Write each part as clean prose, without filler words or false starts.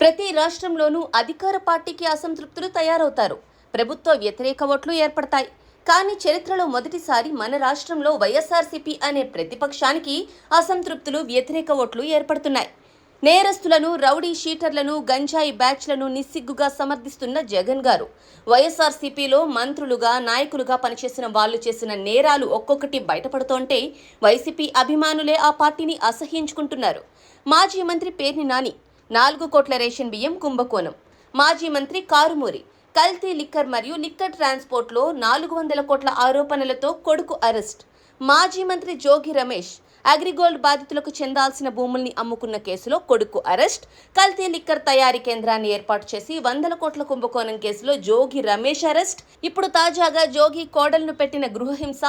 ప్రతి రాష్ట్రంలోనూ అధికార పార్టీకి అసంతృప్తులు తయారవుతారు. ప్రభుత్వ వ్యతిరేక ఓట్లు ఏర్పడతాయి. కానీ చరిత్రలో మొదటిసారి మన రాష్ట్రంలో వైఎస్ఆర్సీపీ అనే ప్రతిపక్షానికి అసంతృప్తులు, వ్యతిరేక ఓట్లు ఏర్పడుతున్నాయి. నేరస్తులను, రౌడీ షీటర్లను, గంజాయి బ్యాచ్లను నిస్సిగ్గుగా సమర్థిస్తున్న జగన్ గారు వైఎస్ఆర్సీపీలో మంత్రులుగా, నాయకులుగా పనిచేసిన వాళ్ళు చేసిన నేరాలు ఒక్కొక్కటి బయటపడుతోంటే వైసీపీ అభిమానులే ఆ పార్టీని అసహ్యించుకుంటున్నారు. మాజీ మంత్రి పేర్ని నాని 4 కోట్ల రేషన్ బియ్యం కుంభకోణం, మాజీ మంత్రి కారుమూరి కల్తీ లిక్కర్ మరియు లిక్కర్ ట్రాన్స్పోర్ట్లో 400 కోట్ల ఆరోపణలతో కొడుకు అరెస్ట్, మాజీ మంత్రి జోగి రమేష్ అగ్రిగోల్డ్ బాధితులకు చెందాల్సిన భూముల్ని అమ్ముకున్న కేసులో కొడుకు అరెస్ట్, కల్తీ లిక్కర్ తయారీ కేంద్రాన్ని ఏర్పాటు చేసి 100 కోట్ల కుంభకోణం కేసులో జోగి రమేష్ అరెస్ట్, ఇప్పుడు తాజాగా జోగి కోడలను పెట్టిన గృహహింస,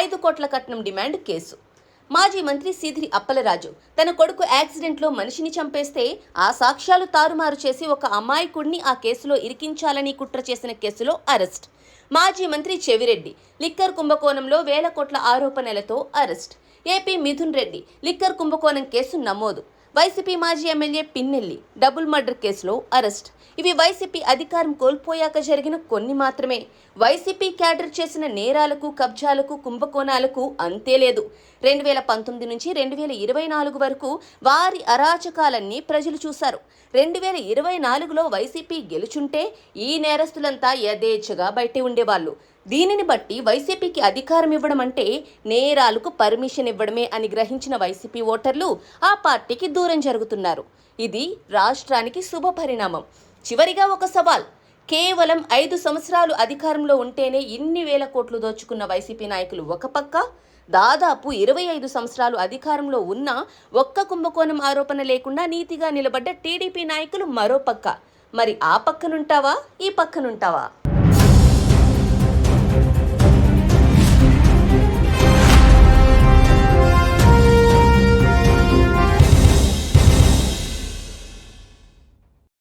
5 కోట్ల కట్నం డిమాండ్ కేసు. మాజీ మంత్రి సీదిరి అప్పలరాజు తన కొడుకు యాక్సిడెంట్లో మనిషిని చంపేస్తే ఆ సాక్ష్యాలు తారుమారు చేసి ఒక అమాయకుడిని ఆ కేసులో ఇరికించాలని కుట్ర చేసిన కేసులో అరెస్ట్. మాజీ మంత్రి చెవిరెడ్డి లిక్కర్ కుంభకోణంలో 1000 కోట్ల ఆరోపణలతో arrest. AP Mithun Reddy liquor కుంభకోణం కేసు నమోదు. వైసీపీ మాజీ ఎమ్మెల్యే పిన్నెల్లి డబుల్ మర్డర్ కేసులో అరెస్ట్. ఇవి వైసీపీ అధికారం కోల్పోయాక జరిగిన కొన్ని మాత్రమే. వైసీపీ క్యాడర్ చేసిన నేరాలకు, కబ్జాలకు, కుంభకోణాలకు అంతే లేదు. 2019 నుంచి 2024 వరకు వారి అరాచకాలన్నీ ప్రజలు చూశారు. 2024లో వైసీపీ గెలుచుంటే ఈ నేరస్తులంతా యథేచ్ఛగా బయటే ఉండేవాళ్ళు. దీనిని బట్టి వైసీపీకి అధికారం ఇవ్వడం అంటే నేరాలకు పర్మిషన్ ఇవ్వడమే అని గ్రహించిన వైసీపీ ఓటర్లు ఆ పార్టీకి దూరం జరుగుతున్నారు. ఇది రాష్ట్రానికి శుభ పరిణామం. చివరిగా ఒక సవాల్. కేవలం 5 సంవత్సరాలు అధికారంలో ఉంటేనే ఇన్ని వేల కోట్లు దోచుకున్న వైసీపీ నాయకులు ఒక పక్క, దాదాపు 25 సంవత్సరాలు అధికారంలో ఉన్న ఒక్క కుంభకోణం ఆరోపణ లేకుండా నీతిగా నిలబడ్డ టీడీపీ నాయకులు మరో పక్క. మరి ఆ పక్కనుంటావా, ఈ పక్కనుంటావా?